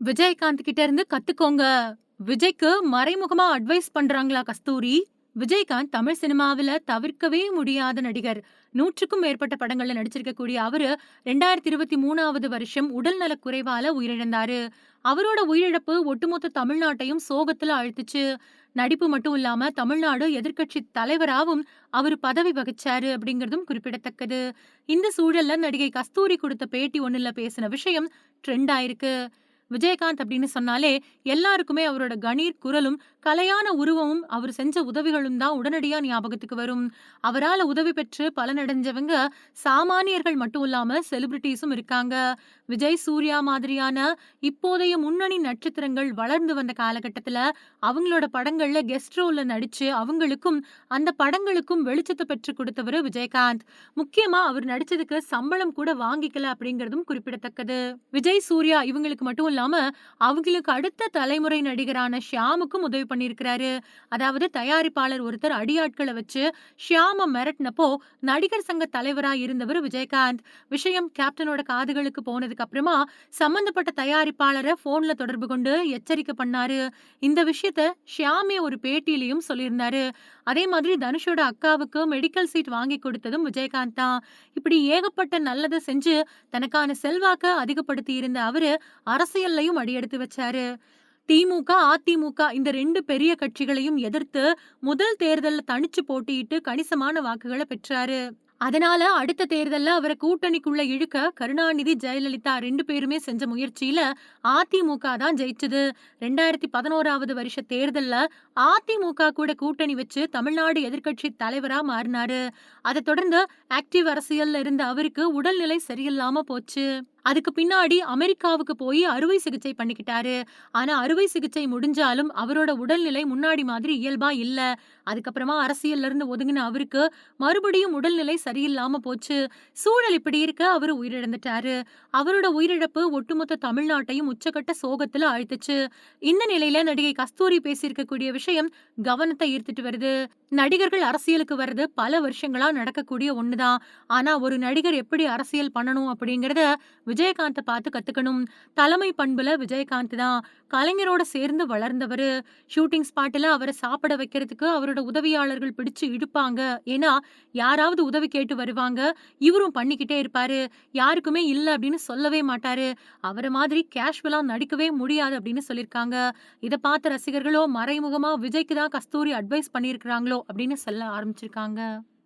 விஜயகாந்த் கிட்ட இருந்து கத்துக்கோங்க. விஜய்க்கு மறைமுகமா அட்வைஸ் பண்றாங்களா கஸ்தூரி? விஜயகாந்த் தமிழ் சினிமாவில தவிர்க்கவே முடியாத நடிகர். 100க்கும் மேற்பட்ட படங்கள்ல நடிச்சிருக்கக்கூடிய அவரு 2023வது வருஷம் உடல்நலக் குறைவால உயிரிழந்தாரு. அவரோட உயிரிழப்பு ஒட்டுமொத்த தமிழ்நாட்டையும் சோகத்துல ஆழ்த்துச்சு. நடிப்பு மட்டும் இல்லாம தமிழ்நாடு எதிர்க்கட்சி தலைவராவும் அவரு பதவி வகிச்சாரு அப்படிங்கிறதும் குறிப்பிடத்தக்கது. இந்த சூழல்ல நடிகை கஸ்தூரி குடுத்த பேட்டி ஒண்ணுல பேசின விஷயம் ட்ரெண்ட் ஆயிருக்கு. விஜயகாந்த் அப்படின்னு சொன்னாலே எல்லாருக்குமே அவரோட கணீர் குரலும், கலையான உருவமும், அவர் செஞ்ச உதவிகளும் தான் உடனடியா ஞாபகத்துக்கு வரும். அவரால உதவி பெற்று பலனடைஞ்சவங்க சாமானியர்கள் மட்டும் இல்லாம செலிபிரிட்டீஸும் இருக்காங்க. விஜய், சூர்யா மாதிரியான இப்போதைய முன்னணி நட்சத்திரங்கள் வளர்ந்து வந்த காலகட்டத்துல அவங்களோட படங்கள்ல கெஸ்ட் ரோல்ல நடிச்சு அவங்களுக்கும் அந்த படங்களுக்கும் வெளிச்சத்த பெற்றுக் கொடுத்தவரு விஜயகாந்த். முக்கியமா அவர் நடிச்சதுக்கு சம்பளம் கூட வாங்கிக்கல அப்படிங்கிறதும் குறிப்பிடத்தக்கது. விஜய், சூர்யா இவங்களுக்கு மட்டும் இல்லாம அவங்களுக்கு அடுத்த தலைமுறை நடிகரான ஷியாமுக்கும் உதவி பண்ணியிருக்கிறாரு. அதாவது தயாரிப்பாளர் ஒருத்தர் அடியாட்கள வச்சு ஷியாம மிரட்டினப்போ நடிகர் சங்க தலைவரா இருந்தவர் விஜயகாந்த். விஷயம் கேப்டனோட காதுகளுக்கு போனதுக்கு அப்புறமா சம்பந்தப்பட்ட தயாரிப்பாளரை போன்ல தொடர்பு கொண்டு எச்சரிக்கை பண்ணாரு. இந்த விஷயத்த ஷியாமே ஒரு பேட்டியிலயும் சொல்லியிருந்தாரு. அதே மாதிரி தனுஷோட அக்காவுக்கு மெடிக்கல் சீட் வாங்கி கொடுத்ததும் விஜயகாந்த் தான். இப்படி ஏகப்பட்ட நல்லத செஞ்சு தனக்கான செல்வாக்க அதிகப்படுத்தி இருந்த அவரு அரசியல்லயும் அடியெடுத்து வச்சாரு. திமுக, அதிமுக இந்த 2 பெரிய கட்சிகளையும் எதிர்த்து முதல் தேர்தல்ல தனிச்சு போட்டியிட்டு கணிசமான வாக்குகள பெற்றாரு. அதனால அடுத்த தேர்தல்ல அவர கூட்டணிக்குள்ள இழுக்க கருணாநிதி, ஜெயலலிதா 2 பேருமே செஞ்ச முயற்சியில அதிமுக தான் ஜெயிச்சது. 2011வது வருஷ தேர்தல்ல அதிமுக கூட கூட்டணி வச்சு தமிழ்நாடு எதிர்க்கட்சி தலைவரா மாறினாரு. அத தொடர்ந்து ஆக்டிவ் அரசியல்ல இருந்த அவருக்கு உடல்நிலை சரியில்லாம போச்சு. அதுக்கு பின்னாடி அமெரிக்காவுக்கு போய் அறுவை சிகிச்சை பண்ணிக்கிட்டாரு. ஆனா அறுவை சிகிச்சை முடிஞ்சாலும் அவரோட உடல்நிலை முன்னாடி மாதிரி இயல்பா இல்ல. அதுக்கப்புறமா அரசியல்ல இருந்து ஒதுங்கின அவருக்கு மறுபடியும் உடல்நிலை சரியில்லாம போச்சு. சூழல் இப்படி இருக்க அவரு உயிரிழந்துட்டாரு. அவரோட உயிரிழப்பு ஒட்டுமொத்த தமிழ்நாட்டையும் உச்சக்கட்ட சோகத்துல ஆழ்த்துச்சு. இந்த நிலையில நடிகை கஸ்தூரி பேசியிருக்கக்கூடிய விஷயம் கவனத்தை ஈர்த்துட்டு வருது. நடிகர்கள் அரசியலுக்கு வர்றது பல வருஷங்களா நடக்கக்கூடிய ஒண்ணுதான். ஆனா ஒரு நடிகர் எப்படி அரசியல் பண்ணணும் அப்படிங்கறத விஜயகாந்த பார்த்து கத்துக்கணும். தலைமை பண்புல விஜயகாந்த் தான். கலைஞரோட சேர்ந்து வளர்ந்தவரு. ஷூட்டிங் ஸ்பாட்ல அவர சாப்பிட வைக்கிறதுக்கு அவரோட உதவியாளர்கள் பிடிச்சு இழுப்பாங்க. ஏன்னா, யாராவது உதவி கேட்டு வருவாங்க. இவரும் பண்ணிக்கிட்டே இருப்பாரு. யாருக்குமே இல்ல அப்படின்னு சொல்லவே மாட்டாரு. அவர மாதிரி கேஷுவலா நடிக்கவே முடியாது அப்படின்னு சொல்லியிருக்காங்க. இத பார்த்த ரசிகர்களோ மறைமுகமா விஜய்க்கு தான் கஸ்தூரி அட்வைஸ் பண்ணியிருக்கிறாங்களோ அப்படின்னு சொல்ல ஆரம்பிச்சிருக்காங்க.